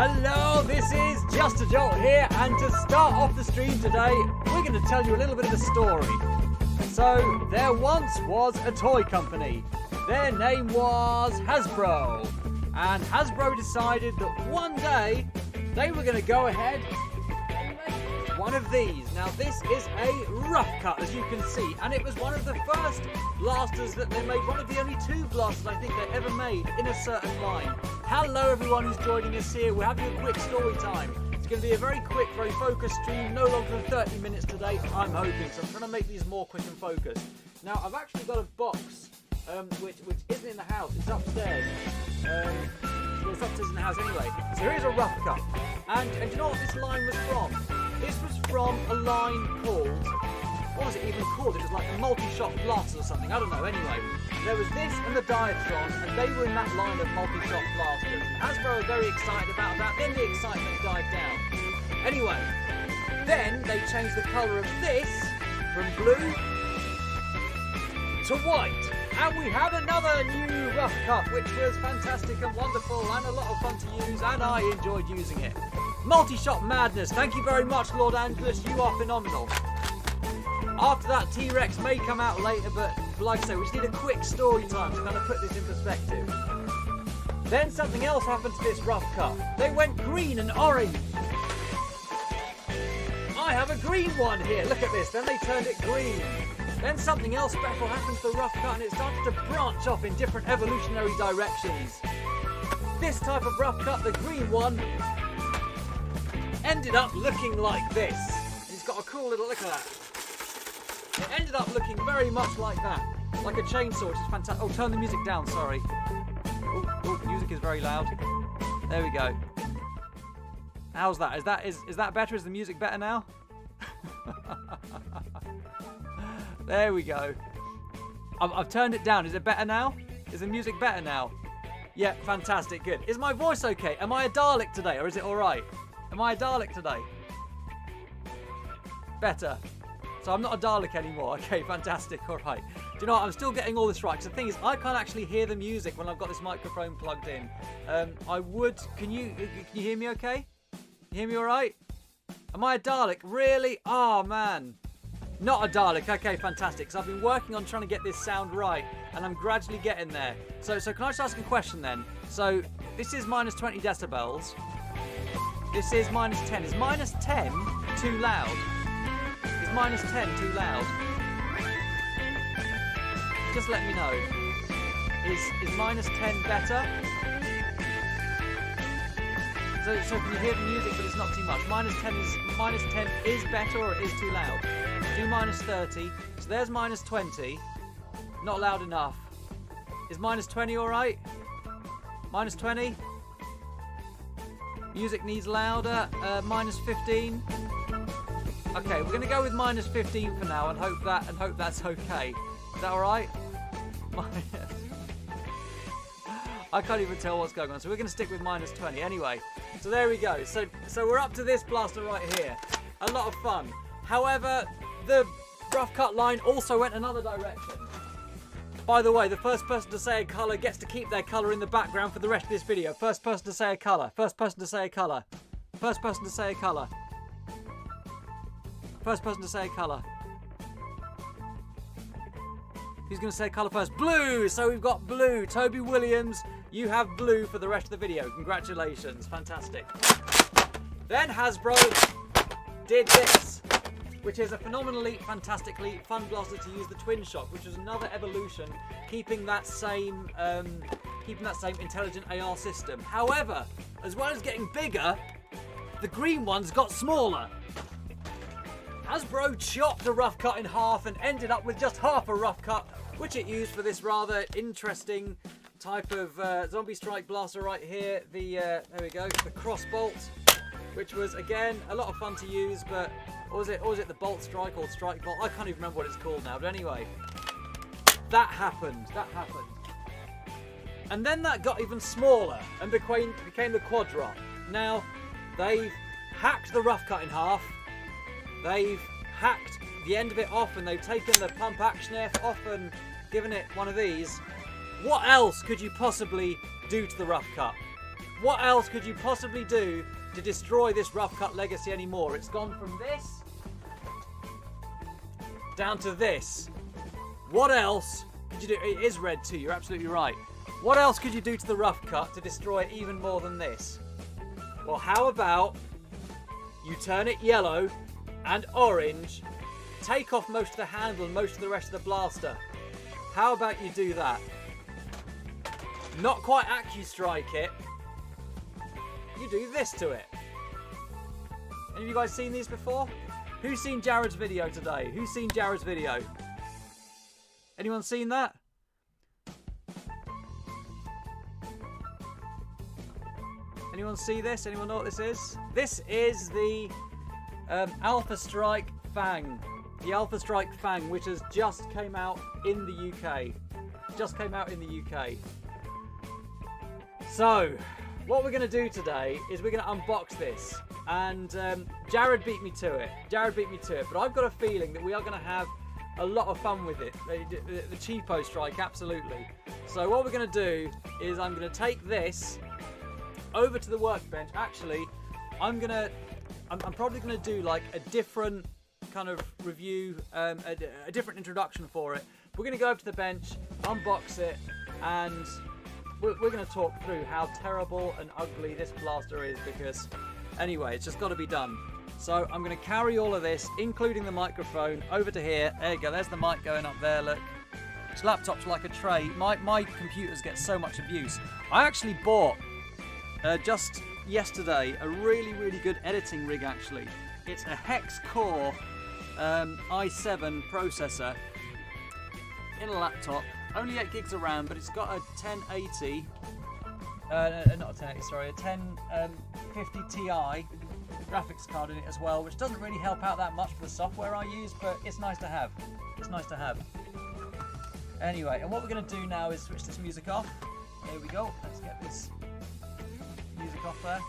Hello, this is Justajolt here, and to start off the stream today, we're going to tell you a little bit of a story. So, there once was a toy company. Their name was Hasbro. And Hasbro decided that one day they were going to go ahead and make one of these. Now, this is a rough cut, as you can see, and it was one of the first blasters that they made, one of the only two blasters I think they ever made in a certain line. Hello everyone who's joining us here. We're having a quick story time. It's going to be a very quick, very focused stream, no longer than 30 minutes today, I'm hoping. So I'm trying to make these more quick and focused. Now, I've actually got a box, which isn't in the house, it's upstairs. Well, it's upstairs in the house anyway. So here's a rough cut. And do you know what this line was from? This was from a line called, what was it even called? It was like a multi-shot blasters or something, I don't know. Anyway, there was this and the Diatron, and they were in that line of multi-shot blasters. And Hasbro were very excited about that, then the excitement died down. Anyway, then they changed the colour of this from blue to white. And we have another new rough cut, which was fantastic and wonderful and a lot of fun to use, and I enjoyed using it. Multi-shot madness, thank you very much, Lord Angelus, you are phenomenal. After that, T-Rex may come out later, but like I say, we just need a quick story time to kind of put this in perspective. Then something else happened to this rough cut. They went green and orange. I have a green one here, look at this, then they turned it green. Then something else special happened to the rough cut, and it started to branch off in different evolutionary directions. This type of rough cut, the green one, ended up looking like this. It's got a cool little look at that. It ended up looking very much like that, like a chainsaw, which is fantastic. Oh, turn the music down, sorry. Oh, music is very loud. There we go. How's that? Is that better? Is the music better now? There we go. I've turned it down. Is it better now? Is the music better now? Yeah, fantastic, good. Is my voice okay? Am I a Dalek today, or is it alright? Am I a Dalek today? Better. So I'm not a Dalek anymore. Okay, fantastic, alright. Do you know what? I'm still getting all this right. Because the thing is, I can't actually hear the music when I've got this microphone plugged in. Can you hear me okay? You hear me alright? Am I a Dalek? Really? Oh, man. Not a Dalek. Okay, fantastic. So I've been working on trying to get this sound right, and I'm gradually getting there. So can I just ask a question then? So this is minus 20 decibels. This is minus 10. Is minus 10 too loud? Is minus 10 too loud? Just let me know. Is minus 10 better? So can you hear the music, but it's not too much? Minus 10 is better, or it is too loud? Do minus 30. So there's minus 20. Not loud enough. Is minus 20 alright? Minus 20? Music needs louder. Minus 15. Okay, we're gonna go with minus 15 for now and hope that's okay. Is that alright? I can't even tell what's going on, so we're gonna stick with minus 20 anyway. So there we go. So we're up to this blaster right here. A lot of fun. However, the rough cut line also went another direction. By the way, the first person to say a colour gets to keep their colour in the background for the rest of this video. First person to say a colour. First person to say a colour. First person to say a colour. First person to say a colour. Who's going to say colour first? Blue! So we've got blue. Toby Williams, you have blue for the rest of the video. Congratulations. Fantastic. Then Hasbro did this, which is a phenomenally, fantastically fun blaster to use, the Twin Shock, which is another evolution, keeping that same intelligent AR system. However, as well as getting bigger, the green ones got smaller. Hasbro chopped the rough cut in half and ended up with just half a rough cut, which it used for this rather interesting type of zombie strike blaster right here. There we go, the cross bolt, which was again a lot of fun to use, but or was it the bolt strike or strike bolt? I can't even remember what it's called now, but anyway, that happened. And then that got even smaller and became the quad drop. Now, they've hacked the rough cut in half. They've hacked the end of it off, and they've taken the pump action off and given it one of these. What else could you possibly do to the rough cut? What else could you possibly do to destroy this rough cut legacy anymore? It's gone from this down to this. What else could you do? It is red too, you're absolutely right. What else could you do to the rough cut to destroy it even more than this? Well, how about you turn it yellow and orange, take off most of the handle and most of the rest of the blaster. How about you do that? Not quite AccuStrike it. You do this to it. Any of you guys seen these before? Who's seen Jared's video today? Who's seen Jared's video? Anyone seen that? Anyone see this? Anyone know what this is? This is the Alphastrike Fang. The Alphastrike Fang, which has just came out in the UK. Just came out in the UK. So, what we're going to do today is we're going to unbox this. And Jared beat me to it. But I've got a feeling that we are going to have a lot of fun with it. The cheapo strike, absolutely. So what we're going to do is I'm going to take this over to the workbench. Actually, I'm probably going to do like a different kind of review, a different introduction for it. We're going to go over to the bench, unbox it, and we're going to talk through how terrible and ugly this blaster is, because anyway, it's just got to be done. So I'm going to carry all of this, including the microphone, over to here. There you go, there's the mic going up there, look. This laptop's like a tray. My computers get so much abuse. I actually bought, just yesterday, a really, really good editing rig, actually. It's a hex core i7 processor in a laptop. Only 8 gigs of RAM, but it's got a 1080, not a 1080, sorry, a 1050 Ti graphics card in it as well, which doesn't really help out that much for the software I use, but it's nice to have. It's nice to have. Anyway, and what we're going to do now is switch this music off. There we go. Let's get this music off there.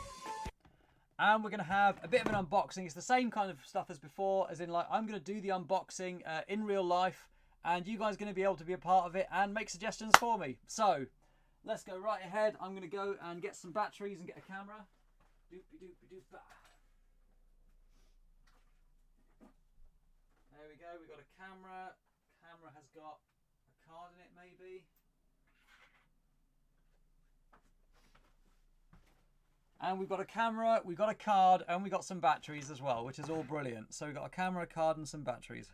And we're going to have a bit of an unboxing. It's the same kind of stuff as before, as in like I'm going to do the unboxing in real life, and you guys are going to be able to be a part of it and make suggestions for me. So let's go right ahead. I'm going to go and get some batteries and get a camera. Doopy-doopy-doop-bah. There we go, we've got a camera. Camera has got a card in it, maybe. And we've got a camera, we've got a card, and we've got some batteries as well, which is all brilliant. So we've got a camera, a card, and some batteries.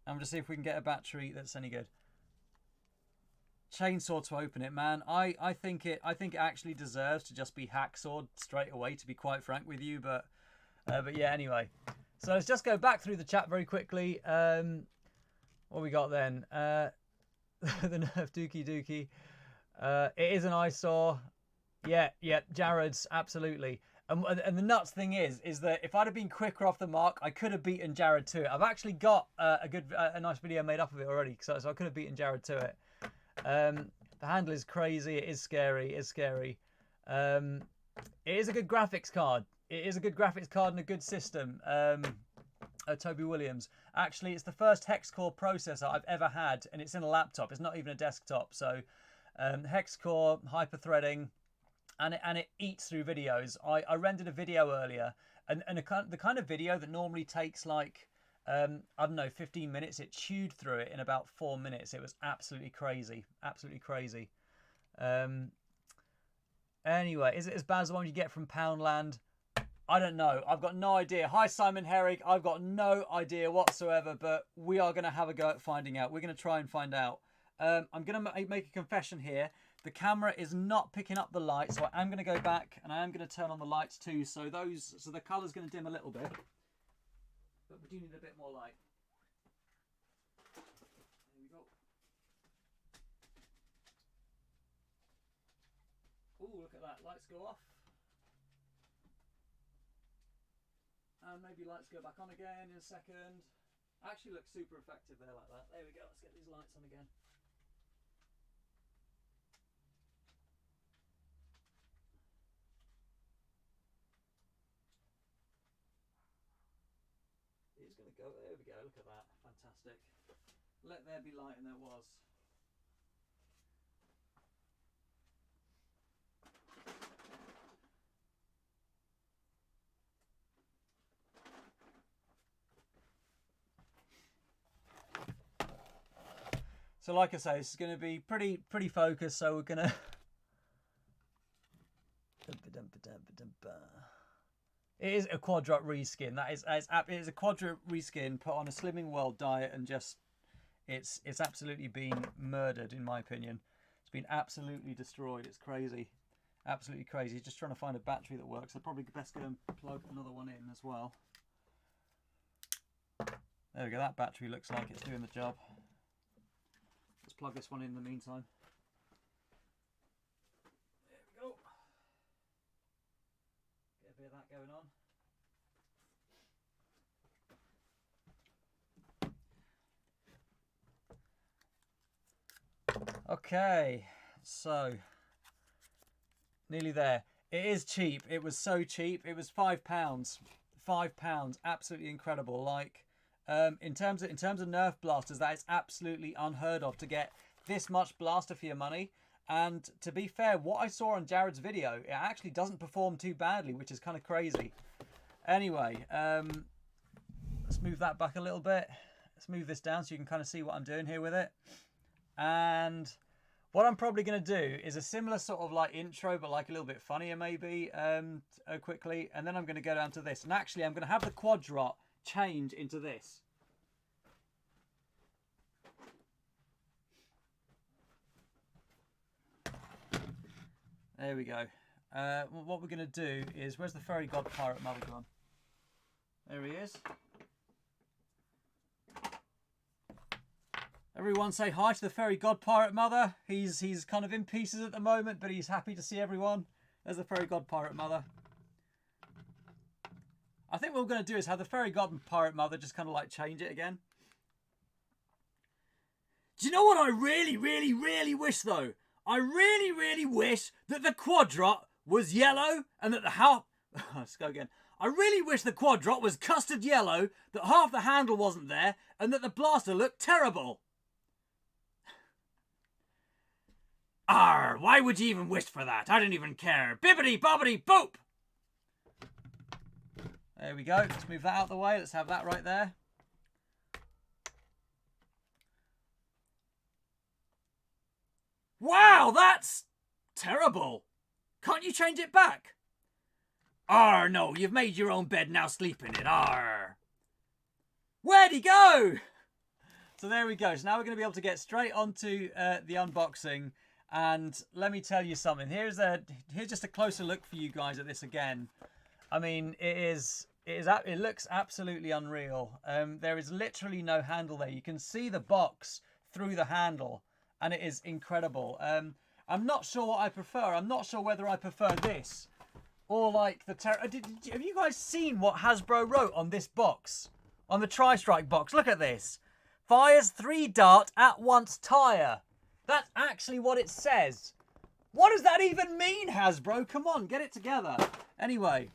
And we'll just see if we can get a battery that's any good. Chainsaw to open it, man. I think it actually deserves to just be hacksawed straight away, to be quite frank with you. But yeah, anyway. So let's just go back through the chat very quickly. What we got then? The Nerf Dookie. It is an eyesore. Yeah, Jared's, absolutely. And the nuts thing is that if I'd have been quicker off the mark, I could have beaten Jared to it. I've actually got a nice video made up of it already, so I could have beaten Jared to it. The handle is crazy. It is scary. It is a good graphics card. It is a good graphics card and a good system. Toby Williams. Actually, it's the first hex core processor I've ever had, and it's in a laptop. It's not even a desktop. So hex core, hyper threading, and it eats through videos. I rendered a video earlier, and the kind of video that normally takes like I don't know, 15 minutes, it chewed through it in about 4 minutes. It was absolutely crazy. Anyway, is it as bad as the one you get from Poundland? I don't know. I've got no idea. Hi, Simon Herrick. I've got no idea whatsoever, but we are going to have a go at finding out. We're going to try and find out. I'm going to make a confession here. The camera is not picking up the light, so I am going to go back and I am going to turn on the lights too. So the colour's going to dim a little bit, but we do need a bit more light. There we go. Ooh, look at that. Lights go off. And maybe lights go back on again in a second. Actually looks super effective there like that. There we go. Let's get these lights on again. He's going to go. There we go. Look at that. Fantastic. Let there be light, and there was. So like I say, this is going to be pretty focused. So we're going to... It is a quadrot reskin. It is a quadrot reskin put on a Slimming World diet, and just it's absolutely been murdered, in my opinion. It's been absolutely destroyed. It's crazy, absolutely crazy. Just trying to find a battery that works. I'd probably best go and plug another one in as well. There we go. That battery looks like it's doing the job. Let's plug this one in the meantime. There we go. Get a bit of that going on. Okay, so nearly there. It is cheap. It was so cheap. It was £5. £5, absolutely incredible. Like, in terms of Nerf blasters, that is absolutely unheard of, to get this much blaster for your money. And to be fair, what I saw on Jared's video, it actually doesn't perform too badly, which is kind of crazy. Anyway, let's move that back a little bit. Let's move this down so you can kind of see what I'm doing here with it. And what I'm probably going to do is a similar sort of like intro, but like a little bit funnier maybe, quickly. And then I'm going to go down to this. And actually, I'm going to have the quadrot change into this. There we go. What we're going to do is, where's the fairy god pirate mother gone? There he is. Everyone say hi to the fairy god pirate mother. He's kind of in pieces at the moment, but he's happy to see everyone. There's the fairy god pirate mother. I think what we're going to do is have the fairy god pirate mother just kind of like change it again. Do you know what I really wish though? I really wish that the quadrot was yellow and that the let's go again. I really wish the quadrot was custard yellow, that half the handle wasn't there, and that the blaster looked terrible. Arr, why would you even wish for that? I don't even care. Bibbidi bobbidi boop! There we go. Let's move that out of the way. Let's have that right there. Wow, that's terrible. Can't you change it back? Arr, no, you've made your own bed, now sleep in it. Arr. Where'd he go? So there we go. So now we're going to be able to get straight onto the unboxing. And let me tell you something. Here's just a closer look for you guys at this again. I mean, it looks absolutely unreal. There is literally no handle there. You can see the box through the handle, and it is incredible. I'm not sure what I prefer. I'm not sure whether I prefer this or like the have you guys seen what Hasbro wrote on this box? On the Tri-Strike box. Look at this. Fires 3 dart at once tire. That's actually what it says. What does that even mean, Hasbro? Come on, get it together. Anyway.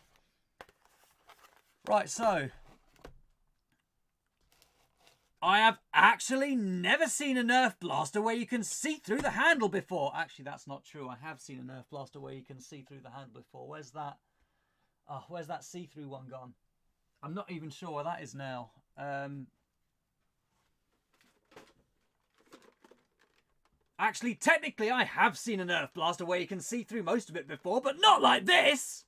Right, so. I have actually never seen a Nerf blaster where you can see through the handle before. Actually, that's not true. I have seen a Nerf blaster where you can see through the handle before. Where's that? Oh, where's that see-through one gone? I'm not even sure where that is now. Actually, technically, I have seen a Nerf blaster where you can see through most of it before, but not like this!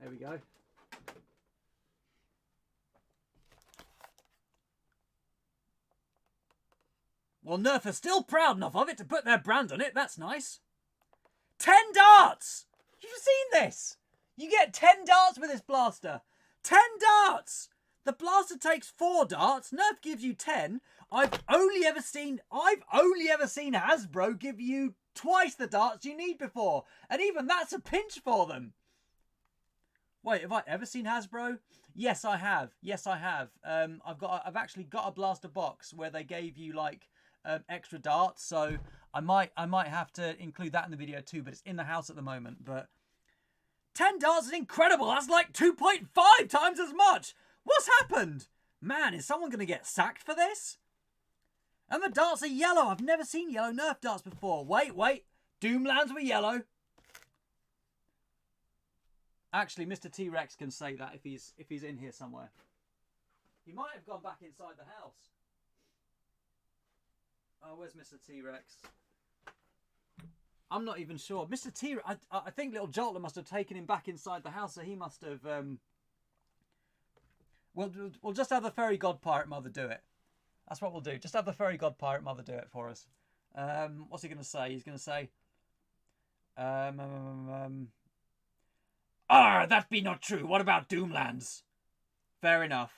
There we go. Well, Nerf are still proud enough of it to put their brand on it. That's nice. 10 darts! You've seen this! You get 10 darts with this blaster. 10 darts! The blaster takes 4 darts. Nerf gives you 10. I've only ever seen Hasbro give you twice the darts you need before. And even that's a pinch for them. Wait, have I ever seen Hasbro? Yes, I have. Yes, I have. I've actually got a blaster box where they gave you like extra darts. So I might have to include that in the video too, but it's in the house at the moment. But 10 darts is incredible. That's like 2.5 times as much. What's happened? Man, is someone going to get sacked for this? And the darts are yellow. I've never seen yellow Nerf darts before. Wait. Doomlands were yellow. Actually, Mr. T-Rex can say that if he's in here somewhere. He might have gone back inside the house. Oh, where's Mr. T-Rex? I'm not even sure. Mr. T-Rex, I think little Jolt must have taken him back inside the house, so he must have... We'll just have the fairy god pirate mother do it. That's what we'll do. Just have the fairy god pirate mother do it for us. What's he going to say? He's going to say... that be not true. What about Doomlands? Fair enough.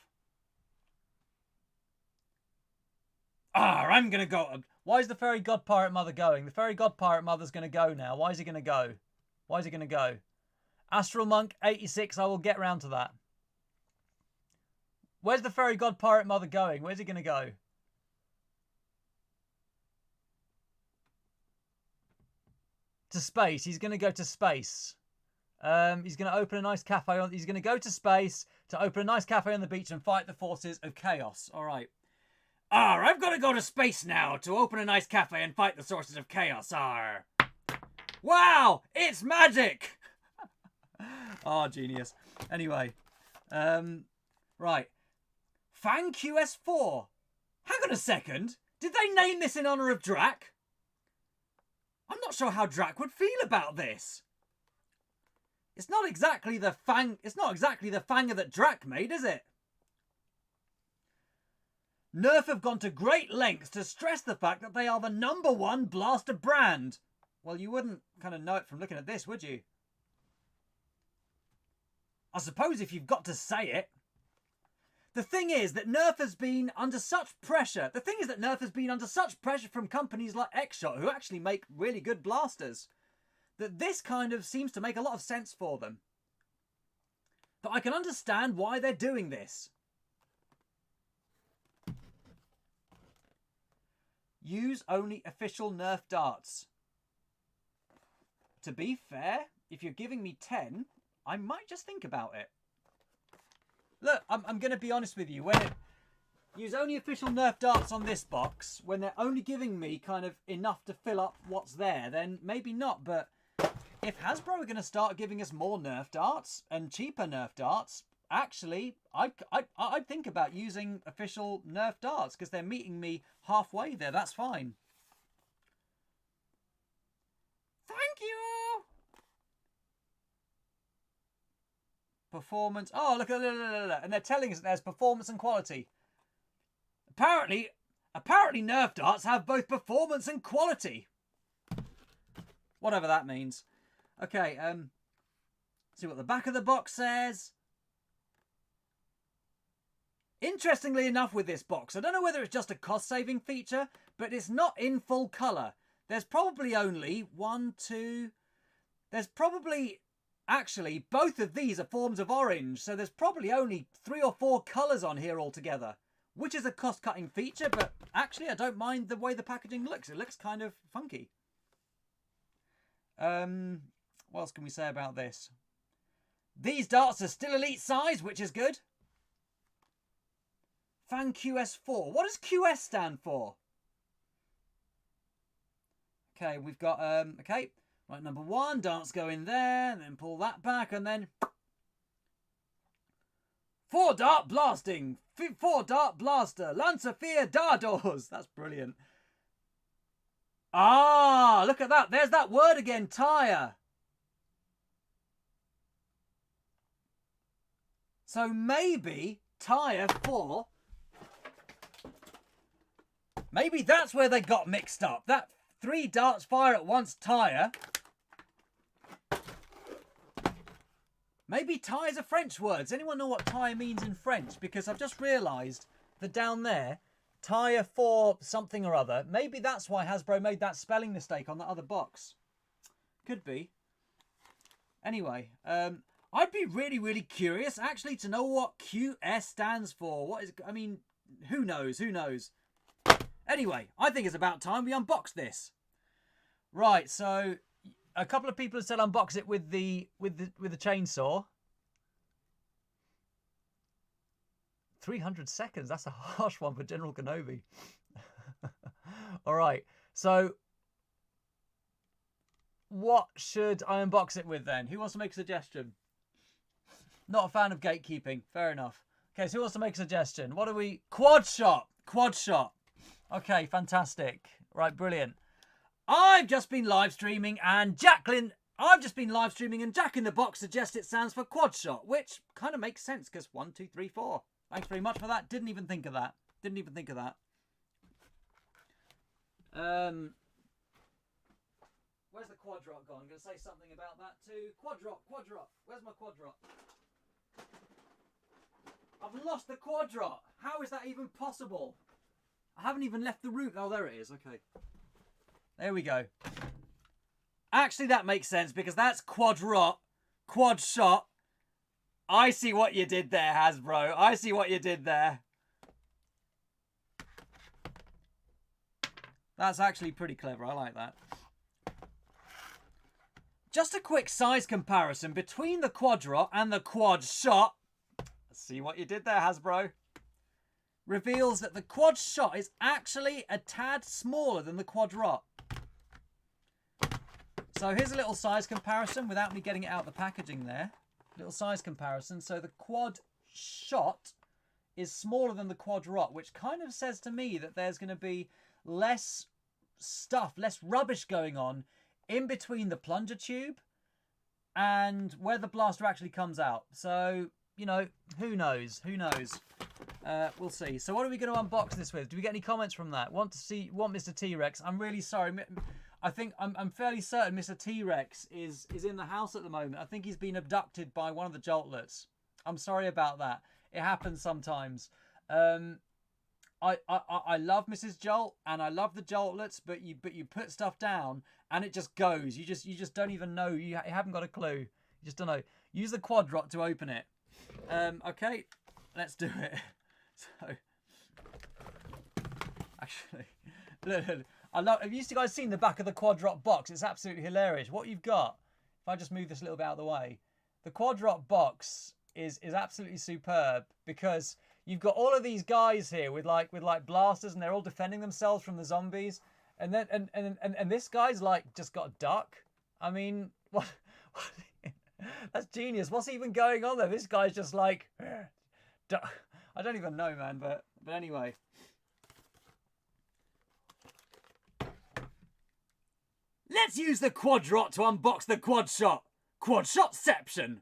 I'm going to go... Why is the fairy god pirate mother going? The fairy god pirate mother's going to go now. Why is he going to go? Why is he going to go? Astral Monk 86, I will get round to that. Where's the fairy god pirate mother going? Where's he going to go? To space. He's going to go to space. He's going to open a nice cafe. He's going to go to space to open a nice cafe on the beach and fight the forces of chaos. All right. I've got to go to space now to open a nice cafe and fight the sources of chaos. Wow, it's magic. Oh, genius. Anyway, right. Fang QS-4. Hang on a second. Did they name this in honor of Drac? I'm not sure how Drac would feel about this. It's not exactly the Fang. It's not exactly the Fanger that Drac made, is it? Nerf have gone to great lengths to stress the fact that they are the #1 blaster brand. Well, you wouldn't kind of know it from looking at this, would you? I suppose if you've got to say it. The thing is that Nerf has been under such pressure. The thing is that Nerf has been under such pressure from companies like X-Shot, who actually make really good blasters, that this kind of seems to make a lot of sense for them. That I can understand why they're doing this. Use only official Nerf darts. To be fair, if you're giving me 10, I might just think about it. Look, I'm going to be honest with you. Use only official Nerf darts on this box, when they're only giving me kind of enough to fill up what's there, then maybe not. But if Hasbro are going to start giving us more Nerf darts and cheaper Nerf darts, actually, I'd think about using official Nerf darts because they're meeting me halfway there. That's fine. Thank you. Performance. Oh, look at that. And they're telling us that there's performance and quality. Apparently Nerf darts have both performance and quality. Whatever that means. Okay, see what the back of the box says. Interestingly enough with this box, I don't know whether it's just a cost-saving feature, but it's not in full colour. There's probably only actually, both of these are forms of orange, so there's probably only 3 or 4 colours on here altogether, which is a cost-cutting feature, but actually I don't mind the way the packaging looks. It looks kind of funky. What else can we say about this? These darts are still elite size, which is good. Fang QS-4. What does QS stand for? Okay, we've got, okay. Right, #1, darts go in there, and then pull that back, and then 4 dart blasting, 4 dart blaster, Lancerfear Dardos. That's brilliant. Ah, look at that. There's that word again, tire. So maybe tire 4. Maybe that's where they got mixed up. That 3 darts fire at once tire. Maybe tire's a French word. Does anyone know what tire means in French? Because I've just realised that down there, tire 4 something or other. Maybe that's why Hasbro made that spelling mistake on the other box. Could be. Anyway, I'd be really, really curious actually to know what QS stands for. What is? I mean, who knows? Who knows? Anyway, I think it's about time we unbox this. Right, so a couple of people have said unbox it with the chainsaw. 300 seconds. That's a harsh one for General Kenobi. All right. So what should I unbox it with then? Who wants to make a suggestion? Not a fan of gatekeeping. Fair enough. Okay, so who wants to make a suggestion? What do we... Quad shot. Quad shot. Okay, fantastic. Right, brilliant. I've just been live streaming and Jack in the Box suggests it stands for quad shot, which kind of makes sense because 1, 2, 3, 4. Thanks very much for that. Didn't even think of that. Where's the quad drop gone? I'm going to say something about that too. Quad drop. Where's my quad drop? I've lost the quad drop. How is that even possible? I haven't even left the room. Oh, there it is. Okay. There we go. Actually, that makes sense because that's quad shot. I see what you did there, Hasbro. I see what you did there. That's actually pretty clever. I like that. Just a quick size comparison between the quadrot and the quad shot. See what you did there, Hasbro. Reveals that the quad shot is actually a tad smaller than the quadrot. So here's a little size comparison without me getting it out of the packaging there. Little size comparison. So the quad shot is smaller than the quadrot, which kind of says to me that there's going to be less stuff, less rubbish going on in between the plunger tube and where the blaster actually comes out. So, you know, who knows? We'll see. So what are we going to unbox this with? Do we get any comments from that? Want Mr. T-Rex? I'm really sorry. I think I'm fairly certain Mr. T-Rex is in the house at the moment. I think he's been abducted by one of the Joltlets. I'm sorry about that. It happens sometimes. I love Mrs. Jolt and I love the Joltlets, but you put stuff down and it just goes. You just don't even know. You haven't got a clue. You just don't know. Use the quadrot to open it. Okay, let's do it. So, actually, look, have you guys seen the back of the quadrot box? It's absolutely hilarious. What you've got, if I just move this a little bit out of the way, the quadrot box is absolutely superb because you've got all of these guys here with like blasters and they're all defending themselves from the zombies, and then and this guy's like just got a duck. I mean, what that's genius. What's even going on there? This guy's just like duck. I don't even know, man, but anyway. Let's use the quadrot to unbox the quad shot. Quad shotception.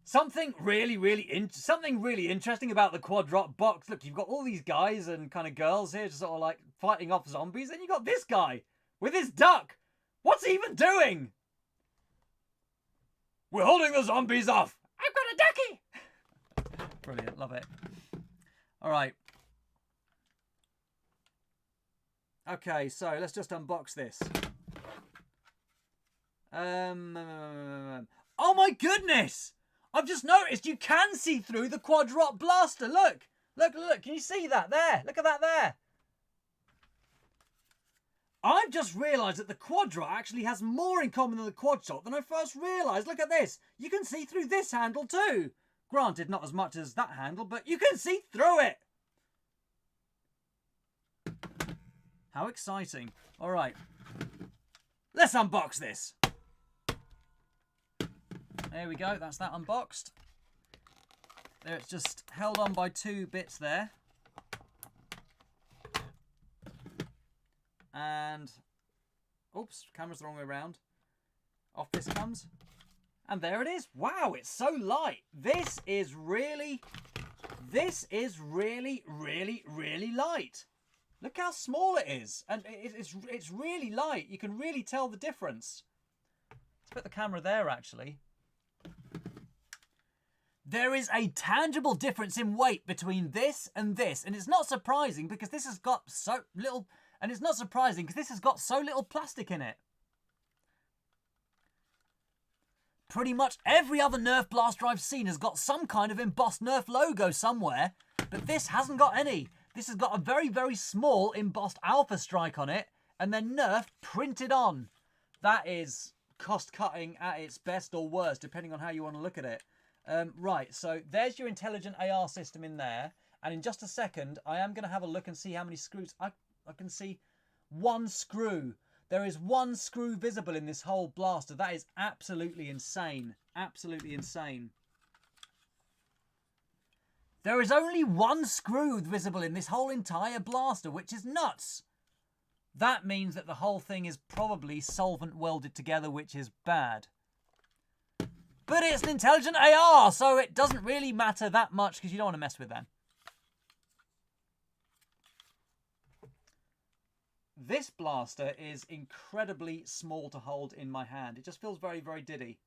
Something really interesting about the quadrot box. Look, you've got all these guys and kind of girls here just sort of like fighting off zombies. And you got this guy with his duck. What's he even doing? We're holding the zombies off. I've got a ducky. Brilliant, love it. All right. Okay, so let's just unbox this. Oh my goodness! I've just noticed you can see through the quadrot blaster. Look! Look! Can you see that there? Look at that there. I've just realised that the quadrot actually has more in common than the quad shot than I first realised. Look at this. You can see through this handle too. Granted, not as much as that handle, but you can see through it. How exciting. All right. Let's unbox this. There we go. That's that unboxed. There, it's just held on by 2 bits there. And, oops, camera's the wrong way around. Off this comes. And there it is. Wow, it's so light. This is really light. Look how small it is. And it's really light. You can really tell the difference. Let's put the camera there, actually. There is a tangible difference in weight between this. And it's not surprising because this has got so little... And it's not surprising because this has got so little plastic in it. Pretty much every other Nerf blaster I've seen has got some kind of embossed Nerf logo somewhere. But this hasn't got any. This has got a very small embossed Alphastrike on it. And then Nerf printed on. That is cost-cutting at its best or worst, depending on how you want to look at it. Right, so there's your intelligent AR system in there. And in just a second, I am going to have a look and see how many screws... I can see 1 screw. There is 1 screw visible in this whole blaster. That is absolutely insane. Absolutely insane. There is only one screw visible in this whole entire blaster, which is nuts. That means that the whole thing is probably solvent welded together, which is bad. But it's an intelligent AR, so it doesn't really matter that much because you don't want to mess with them. This blaster is incredibly small to hold in my hand. It just feels very, very diddy.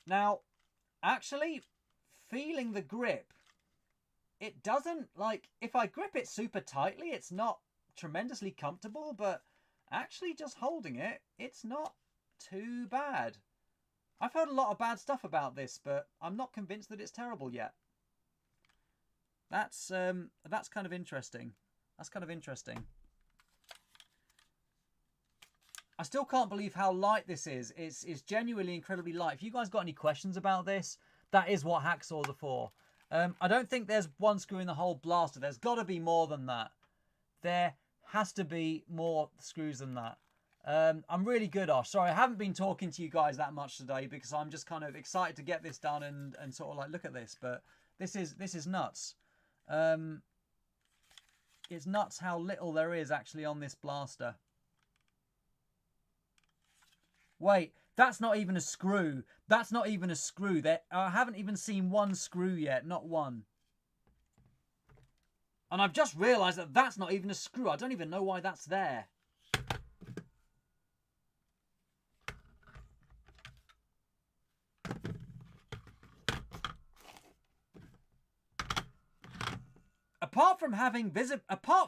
Now, actually, feeling the grip, it doesn't, like, if I grip it super tightly, it's not tremendously comfortable, but actually just holding it, it's not too bad. I've heard a lot of bad stuff about this, but I'm not convinced that it's terrible yet. That's kind of interesting. That's kind of interesting. I still can't believe how light this is. It's genuinely incredibly light. If you guys got any questions about this, that is what hacksaws are for. I don't think there's one screw in the whole blaster. There's got to be more than that. There has to be more screws than that. I'm really good, Osh. Sorry, I haven't been talking to you guys that much today because I'm just kind of excited to get this done and sort of like look at this. But this is nuts. It's nuts how little there is actually on this blaster. Wait, that's not even a screw. That's not even a screw. I haven't even seen one screw yet. Not one. And I've just realised that that's not even a screw. I don't even know why that's there. Apart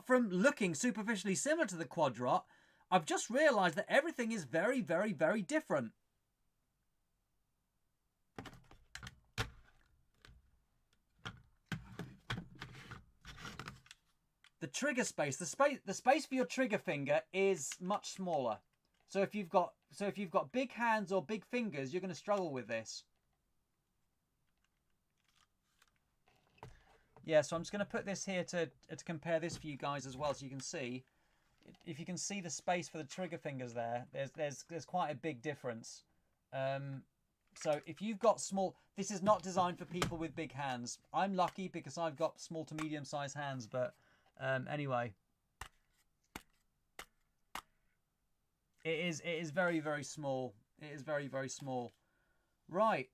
from looking superficially similar to the Quadrot, I've just realised that everything is very, very, very different. The trigger space, the space for your trigger finger is much smaller. So if you've got big hands or big fingers, you're going to struggle with this. Yeah, so I'm just going to put this here to compare this for you guys as well, so you can see. If you can see the space for the trigger fingers there, there's quite a big difference. So if you've got small, this is not designed for people with big hands. I'm lucky because I've got small to medium sized hands, but anyway, it is very, very small. It is very, very small. Right.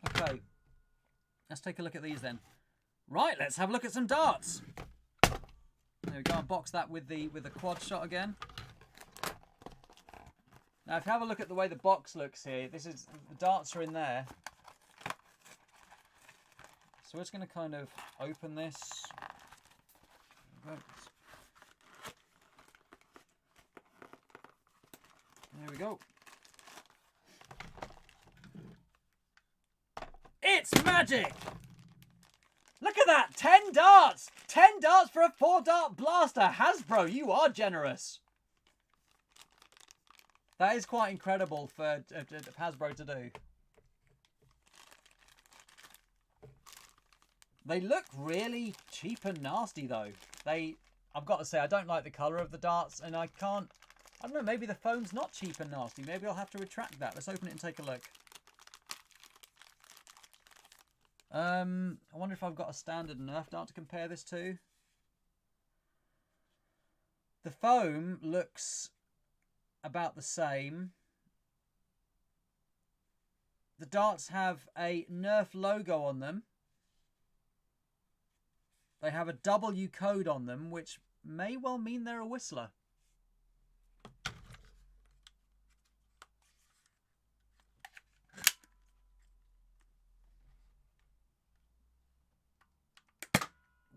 Okay. Let's take a look at these then. Right, let's have a look at some darts. There we go, unbox that with the quad shot again. Now, if you have a look at the way the box looks here, the darts are in there. So we're just going to kind of open this. There we go. It's magic! Look at that! 10 darts! 10 darts for a 4-dart blaster! Hasbro, you are generous! That is quite incredible for Hasbro to do. They look really cheap and nasty though. I've got to say, I don't like the colour of the darts, and I don't know, maybe the foam's not cheap and nasty. Maybe I'll have to retract that. Let's open it and take a look. I wonder if I've got a standard Nerf dart to compare this to. The foam looks about the same. The darts have a Nerf logo on them. They have a W code on them, which may well mean they're a Whistler.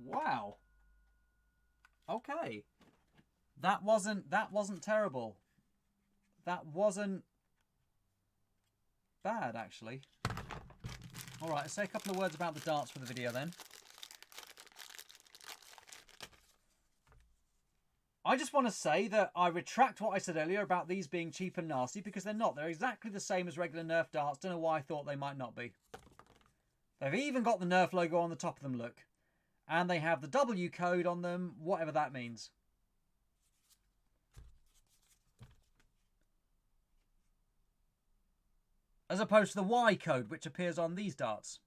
Wow. Okay. That wasn't terrible. That wasn't bad, actually. All right, let's say a couple of words about the darts for the video then. I just want to say that I retract what I said earlier about these being cheap and nasty, because they're not. They're exactly the same as regular Nerf darts. Don't know why I thought they might not be. They've even got the Nerf logo on the top of them, look. And they have the W code on them, whatever that means. As opposed to the Y code, which appears on these darts.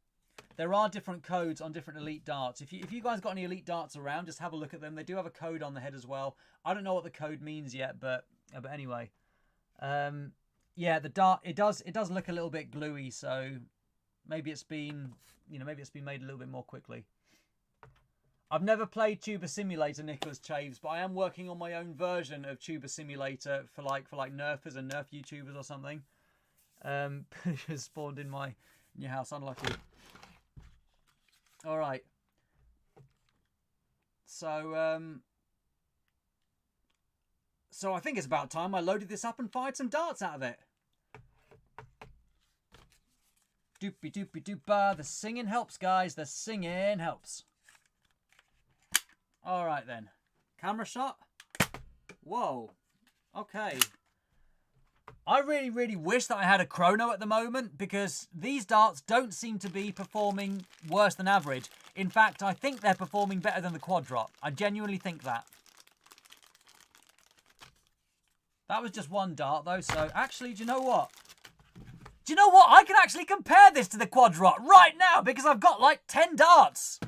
there are different codes on different elite darts. If you guys got any elite darts around, just have a look at them. They do have a code on the head as well. I don't know what the code means yet, but anyway, yeah, the dart it does look a little bit gluey, so maybe it's been maybe it's been made a little bit more quickly. I've never played Tuber Simulator, Nicholas Chaves, but I am working on my own version of Tuber Simulator for like Nerfers and Nerf YouTubers or something. Just spawned in your house, unlucky. All right. So so I think it's about time I loaded this up and fired some darts out of it. Doopy doopy doopa. The singing helps, guys. The singing helps. All right then. Camera shot. Whoa. Okay. I really, really wish that I had a chrono at the moment, because these darts don't seem to be performing worse than average. In fact, I think they're performing better than the quad drop. I genuinely think that. That was just one dart though, so actually, do you know what? Do you know what? I can actually compare this to the quad drop right now, because I've got like 10 darts.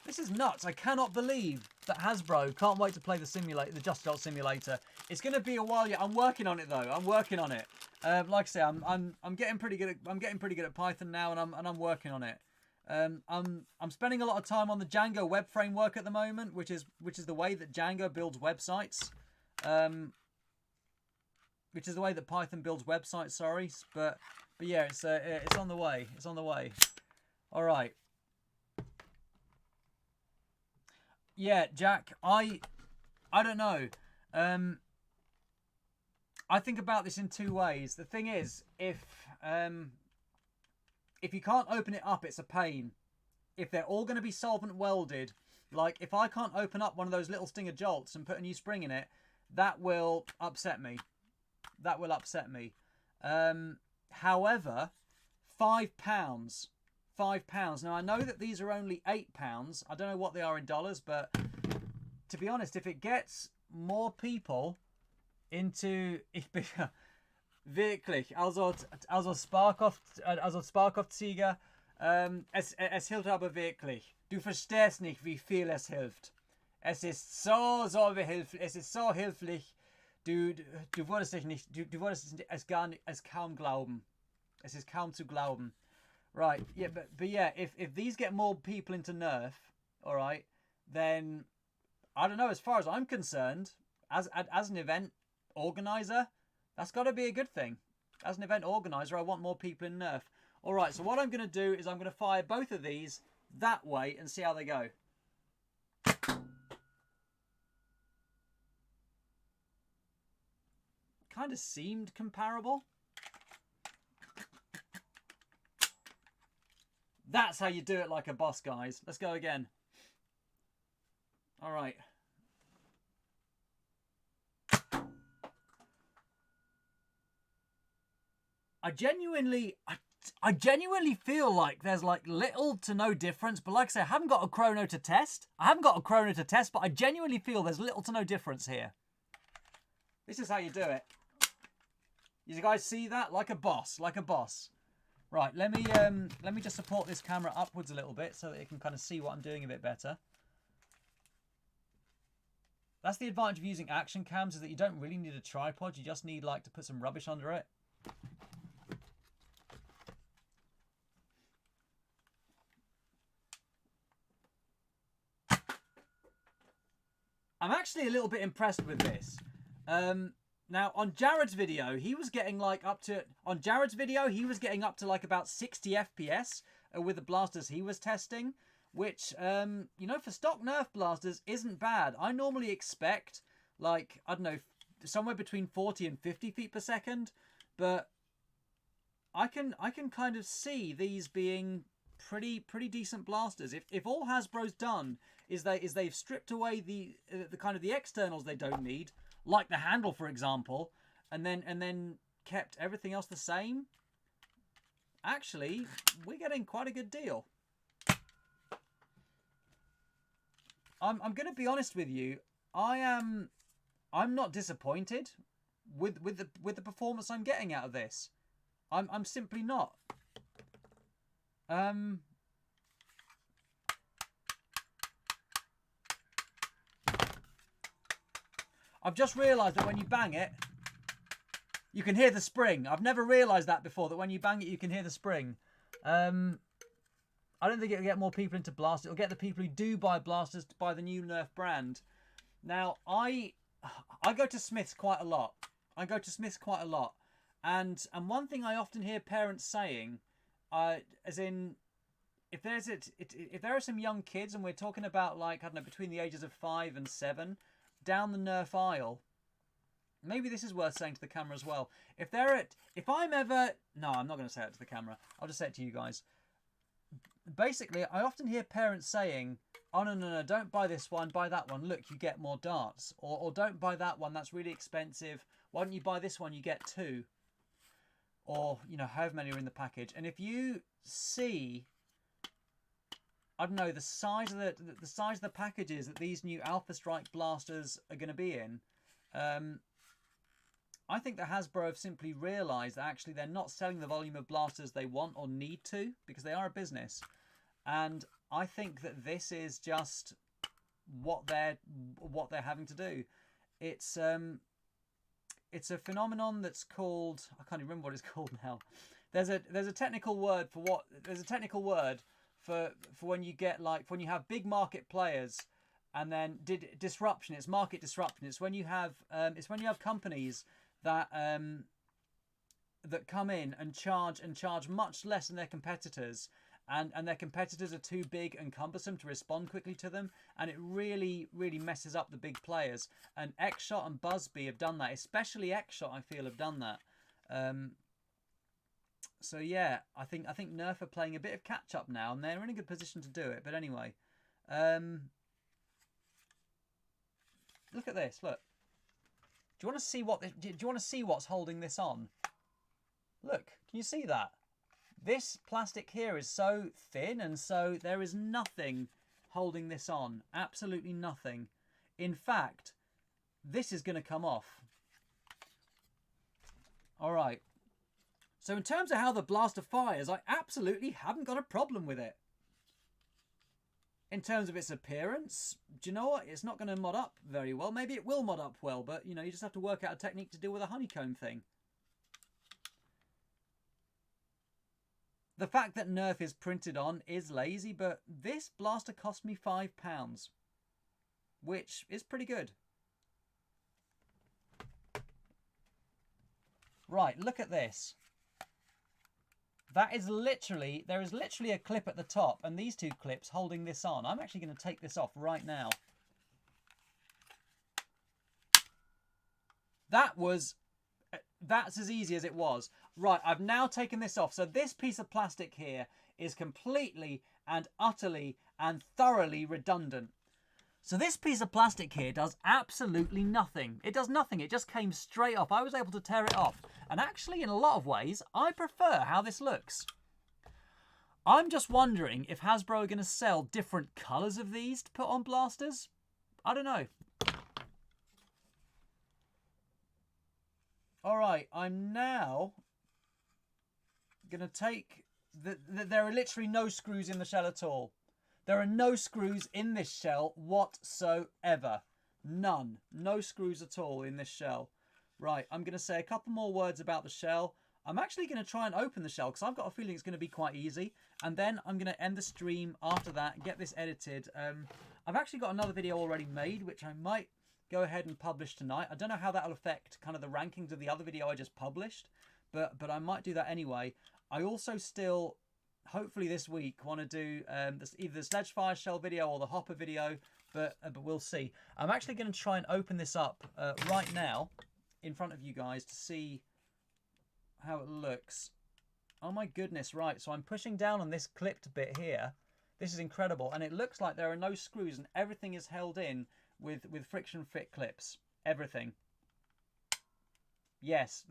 This is nuts. I cannot believe that Hasbro can't wait to play the Justajolt simulator. It's going to be a while yet. I'm working on it though. I'm working on it. Like I say, I'm getting pretty good at Python now, and I'm working on it. I'm spending a lot of time on the Django web framework at the moment, which is the way that Django builds websites. Which is the way that Python builds websites. Sorry, but yeah, it's on the way. It's on the way. All right. Yeah, Jack, I don't know. I think about this in two ways. The thing is, if you can't open it up, it's a pain. If they're all going to be solvent welded, like if I can't open up one of those little Stinger Jolts and put a new spring in it, that will upset me. That will upset me. However, £5. £5. Now, I know that these are only £8. I don't know what they are in dollars, but to be honest, if it gets more people into... Wirklich, also Sparkopfzieger, es hilft aber wirklich. Du verstehst nicht, wie viel es hilft. Es ist so hilflich, es ist so hilflich. Du würdest dich nicht, du würdest es kaum glauben. Es ist kaum zu glauben. Right, yeah, but yeah, if these get more people into Nerf, all right, then I don't know. As far as I'm concerned, as an event organizer, that's got to be a good thing. As an event organizer, I want more people in Nerf. All right, so what I'm going to do is I'm going to fire both of these that way and see how they go. Kind of seemed comparable. That's how you do it like a boss, guys. Let's go again. All right. I genuinely feel like there's like little to no difference, but like I say, I haven't got a chrono to test. But I genuinely feel there's little to no difference here. This is how you do it. You guys see that? Like a boss, like a boss. Right, let me just support this camera upwards a little bit so that you can kind of see what I'm doing a bit better. That's the advantage of using action cams, is that you don't really need a tripod. You just need like to put some rubbish under it. I'm actually a little bit impressed with this. Now, on Jared's video, he was getting like up to... On Jared's video, he was getting up to like about 60 FPS with the blasters he was testing. Which, you know, for stock Nerf blasters isn't bad. I normally expect like, I don't know, somewhere between 40 and 50 feet per second. But I can kind of see these being pretty decent blasters. If all Hasbro's done is they've stripped away the kind of the externals they don't need, like the handle, for example, and then kept everything else the same, actually, we're getting quite a good deal. I'm going to be honest with you. I'm not disappointed with the performance I'm getting out of this. I'm simply not. I've just realised that when you bang it, you can hear the spring. I've never realised that before, that when you bang it, you can hear the spring. I don't think it'll get more people into blasters. It'll get the people who do buy blasters to buy the new Nerf brand. Now, I go to Smith's quite a lot. And one thing I often hear parents saying, as in, if there are some young kids, and we're talking about, like, I don't know, between the ages of 5 and 7, down the Nerf aisle, maybe this is worth saying to the camera as well. No, I'm not going to say it to the camera. I'll just say it to you guys. Basically, I often hear parents saying, oh, no, don't buy this one, buy that one. Look, you get more darts. Or don't buy that one, that's really expensive. Why don't you buy this one, you get 2. Or, you know, however many are in the package. And if you see, I don't know, the size of the packages that these new Alphastrike blasters are going to be in, I think that Hasbro have simply realised that actually they're not selling the volume of blasters they want or need to, because they are a business. And I think that this is just what they're having to do. It's a phenomenon that's called, I can't even remember what it's called now. There's a technical word for what, there's a technical word for when you get, like, when you have big market players, and then disruption. It's market disruption. It's when you have companies that that come in and charge much less than their competitors, and their competitors are too big and cumbersome to respond quickly to them, and it really messes up the big players. And X-Shot and Busby have done that, especially X-Shot, I feel, have done that. So yeah, I think Nerf are playing a bit of catch up now, and they're in a good position to do it. But anyway, look at this. Look, do you want to see what's holding this on? Look, can you see that? This plastic here is so thin, and so there is nothing holding this on. Absolutely nothing. In fact, this is going to come off. All right. So in terms of how the blaster fires, I absolutely haven't got a problem with it. In terms of its appearance, do you know what? It's not going to mod up very well. Maybe it will mod up well, but, you know, you just have to work out a technique to deal with a honeycomb thing. The fact that Nerf is printed on is lazy, but this blaster cost me £5, which is pretty good. Right, look at this. That is literally, there is literally a clip at the top, and these two clips holding this on. I'm actually going to take this off right now. That's as easy as it was. Right, I've now taken this off. So this piece of plastic here is completely and utterly and thoroughly redundant. So this piece of plastic here does absolutely nothing. It does nothing. It just came straight off. I was able to tear it off. And actually, in a lot of ways, I prefer how this looks. I'm just wondering if Hasbro are going to sell different colours of these to put on blasters. I don't know. Alright, I'm now going to take... There are literally no screws in the shell at all. There are no screws in this shell whatsoever. None. No screws at all in this shell. Right, I'm going to say a couple more words about the shell. I'm actually going to try and open the shell because I've got a feeling it's going to be quite easy. And then I'm going to end the stream after that and get this edited. I've actually got another video already made, which I might go ahead and publish tonight. I don't know how that'll affect kind of the rankings of the other video I just published, but I might do that anyway. I also still, hopefully this week, want to do either the Sledgefire shell video or the Hopper video, but we'll see. I'm actually going to try and open this up right now in front of you guys to see how it looks. Oh my goodness, right, so I'm pushing down on this clipped bit here. This is incredible, and it looks like there are no screws and everything is held in with friction fit clips. Everything. Yes,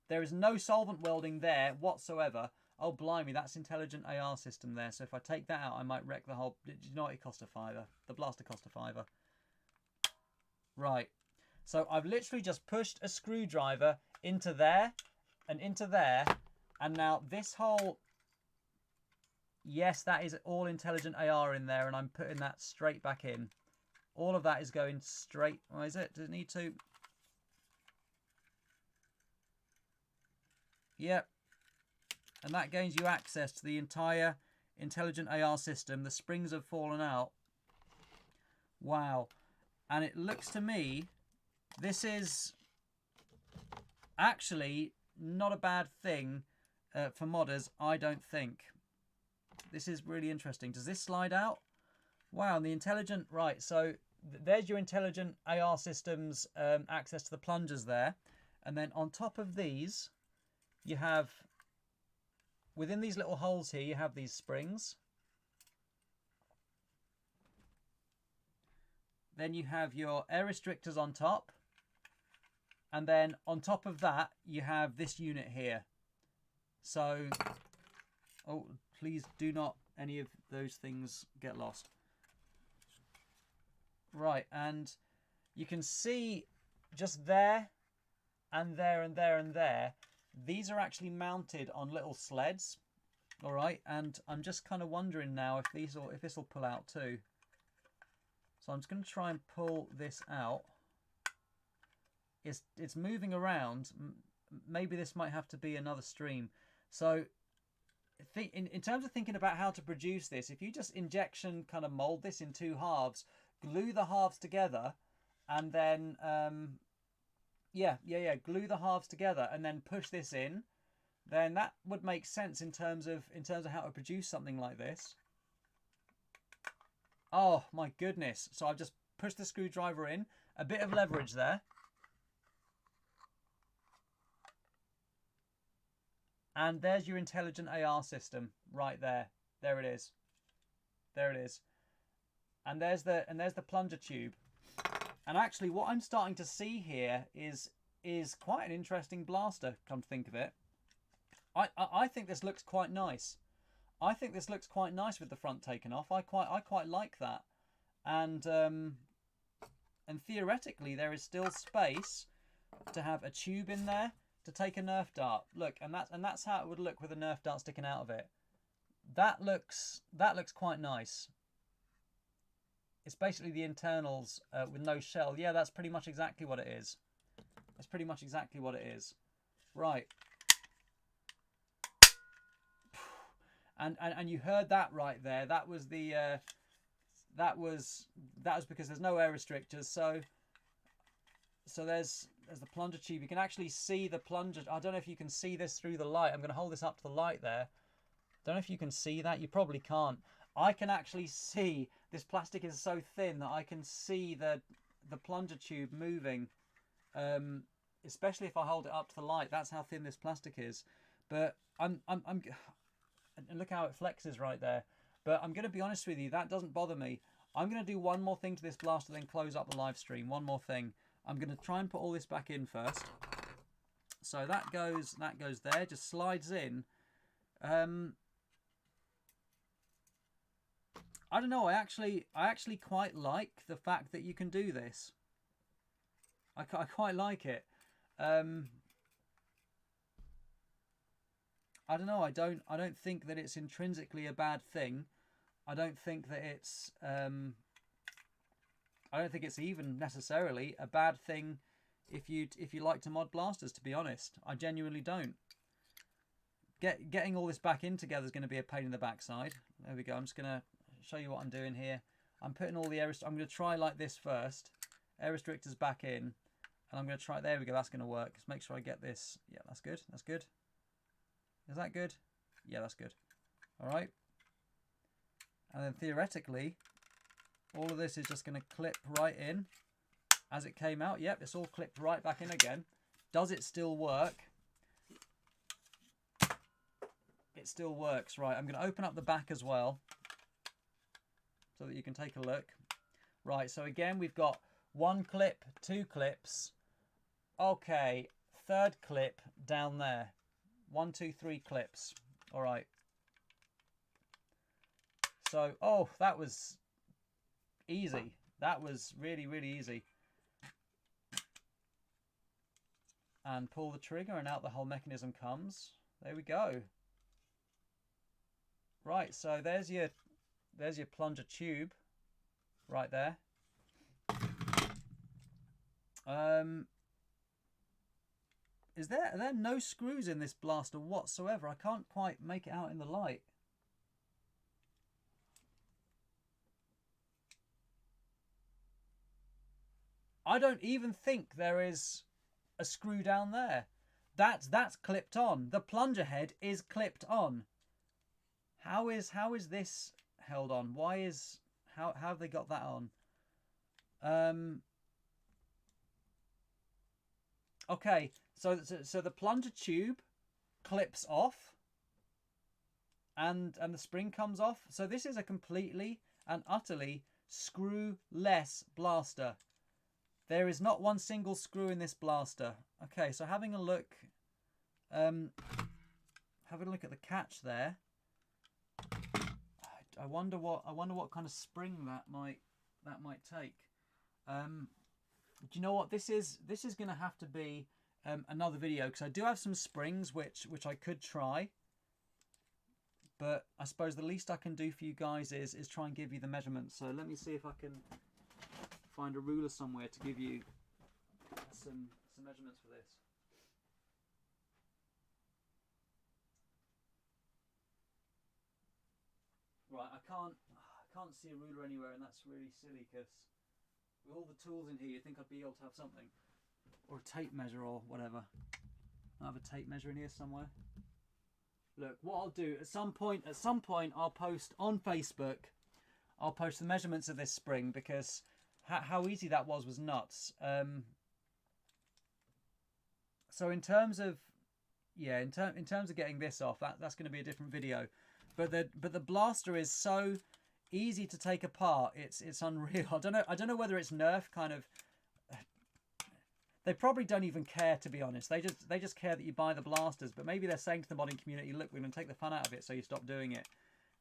there is no solvent welding there whatsoever. Oh blimey, that's intelligent AR system there. So if I take that out, I might wreck the whole... Do you know what? It cost £5. The blaster cost £5. Right. So I've literally just pushed a screwdriver into there and into there, And now this whole, yes, that is all intelligent AR in there, and I'm putting that straight back in. All of that is going straight. Why is it? Does it need to? Yep. And that gains you access to the entire intelligent AR system. The springs have fallen out. Wow. And it looks to me, this is actually not a bad thing for modders, I don't think. This is really interesting. Does this slide out? Wow, and the intelligent, right, so there's your intelligent AR systems access to the plungers there. And then on top of these, you have, within these little holes here, you have these springs. Then you have your air restrictors on top. And then on top of that, you have this unit here. So, oh, please do not any of those things get lost. Right, and you can see just there and there and there and there, these are actually mounted on little sleds. All right, and I'm just kind of wondering now if this will pull out too. So I'm just going to try and pull this out. It's moving around. Maybe this might have to be another stream. So in terms of thinking about how to produce this, if you just injection kind of mold this in two halves, glue the halves together, and then glue the halves together and then push this in, then that would make sense in terms of how to produce something like this. Oh my goodness. So I've just pushed the screwdriver in, a bit of leverage there. And there's your intelligent AR system right there. There it is. There it is. And there's the plunger tube. And actually what I'm starting to see here is quite an interesting blaster, come to think of it. I think this looks quite nice. I think this looks quite nice with the front taken off. I quite like that. And theoretically there is still space to have a tube in there to take a Nerf dart. Look, and that's how it would look with a Nerf dart sticking out of it. That looks quite nice. It's basically the internals with no shell. Yeah, that's pretty much exactly what it is. That's pretty much exactly what it is. Right. And you heard that right there. That was the that was because there's no air restrictors. So there's the plunger tube. You can actually see the plunger. I don't know if you can see this through the light. I'm going to hold this up to the light there. Don't know if you can see that. You probably can't. I can actually see, this plastic is so thin that I can see the plunger tube moving. Especially if I hold it up to the light. That's how thin this plastic is. But and look how it flexes right there. But I'm going to be honest with you, that doesn't bother me. I'm going to do one more thing to this blaster, then close up the live stream. One more thing. I'm going to try and put all this back in first. So that goes there, just slides in. I don't know. I actually quite like the fact that you can do this. I quite like it. I don't know. I don't think that it's intrinsically a bad thing. I don't think that it's. I don't think it's even necessarily a bad thing if you like to mod blasters. To be honest, I genuinely don't. Getting all this back in together is going to be a pain in the backside. There we go. I'm just going to show you what I'm doing here. I'm putting all the air. I'm going to try like this first. Air restrictors back in, and I'm going to try. There we go. That's going to work. Let's make sure I get this. Yeah, that's good. That's good. Is that good? Yeah, that's good. All right. And then theoretically, all of this is just going to clip right in as it came out. Yep, it's all clipped right back in again. Does it still work? It still works. Right, I'm going to open up the back as well so that you can take a look. Right, so again, we've got one clip, two clips. Okay, third clip down there. 1, 2, 3 clips. All right. So, oh, that was easy. That was really, really easy. And pull the trigger and out the whole mechanism comes. There we go. Right, so there's your plunger tube right there. Are there no screws in this blaster whatsoever? I can't quite make it out in the light. I don't even think there is a screw down there. That's clipped on. The plunger head is clipped on. How is this held on? How have they got that on? Okay, so the plunger tube clips off, and the spring comes off. So this is a completely and utterly screw-less blaster. There is not one single screw in this blaster. Okay, so having a look at the catch there. I wonder what kind of spring that might take. Do you know what this is? This is going to have to be another video, because I do have some springs which I could try. But I suppose the least I can do for you guys is try and give you the measurements. So let me see if I can find a ruler somewhere to give you some measurements for this. Right, I can't see a ruler anywhere, and that's really silly, because with all the tools in here, you'd think I'd be able to have something, or a tape measure or whatever. I have a tape measure in here somewhere. Look, what I'll do at some point, I'll post on Facebook. I'll post the measurements of this spring, because how easy that was nuts. So in terms of in terms of getting this off, that's going to be a different video. But the blaster is so easy to take apart. It's unreal. I don't know whether it's Nerf kind of. They probably don't even care, to be honest. They just care that you buy the blasters. But maybe they're saying to the modding community, look, we're going to take the fun out of it, so you stop doing it.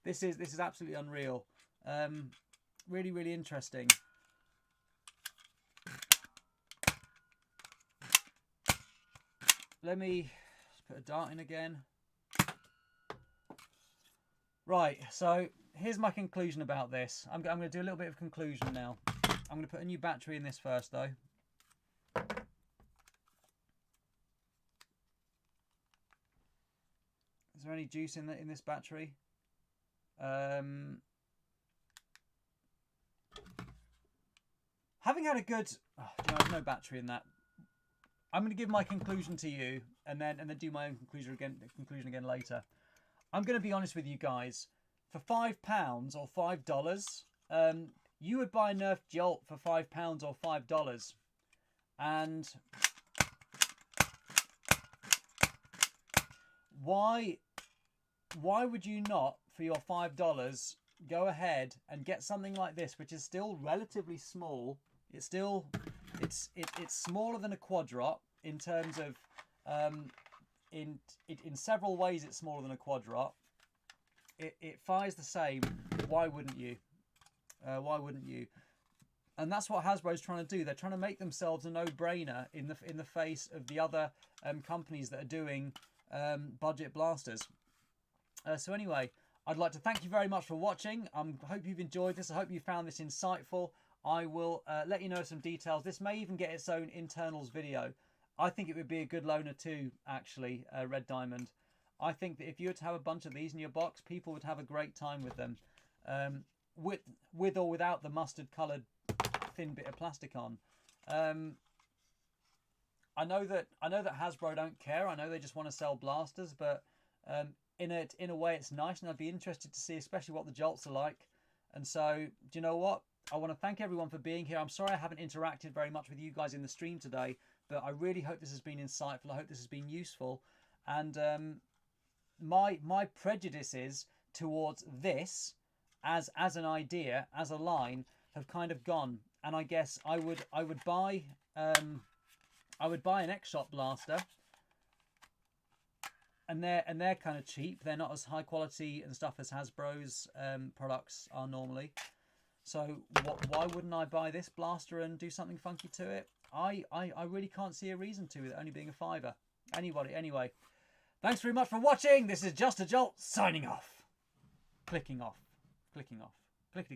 This is absolutely unreal. Really, really interesting. Let me put a dart in again. Right, so here's my conclusion about this. I'm going to do a little bit of conclusion now. I'm going to put a new battery in this first, though. Is there any juice in this battery? Having had a good... there's no battery in that. I'm going to give my conclusion to you, and then do my own conclusion again later. I'm going to be honest with you guys. For £5 or $5, you would buy a Nerf Jolt for £5 or $5, and why would you not, for your $5, go ahead and get something like this, which is still relatively small? It's smaller than a quad drop in terms of in several ways. It's smaller than a quad drop. It fires the same. Why wouldn't you? Why wouldn't you? And that's what Hasbro's trying to do. They're trying to make themselves a no-brainer in the face of the other companies that are doing budget blasters. So anyway, I'd like to thank you very much for watching. I hope you've enjoyed this. I hope you found this insightful. I will let you know some details. This may even get its own internals video. I think it would be a good loaner too, actually, Red Diamond. I think that if you were to have a bunch of these in your box, people would have a great time with them, with or without the mustard-coloured thin bit of plastic on. I know that Hasbro don't care. I know they just want to sell blasters, but in a way, it's nice, and I'd be interested to see, especially what the Jolts are like. And so, do you know what? I want to thank everyone for being here. I'm sorry I haven't interacted very much with you guys in the stream today, but I really hope this has been insightful. I hope this has been useful. And my prejudices towards this as an idea, as a line, have kind of gone. And I guess I would buy an X-Shot blaster, and they're kind of cheap. They're not as high quality and stuff as Hasbro's products are normally. So why wouldn't I buy this blaster and do something funky to it? I really can't see a reason to, it only being a £5. Anyway, Thanks very much for watching. This is Justajolt signing off. Clicking off. Clicking off.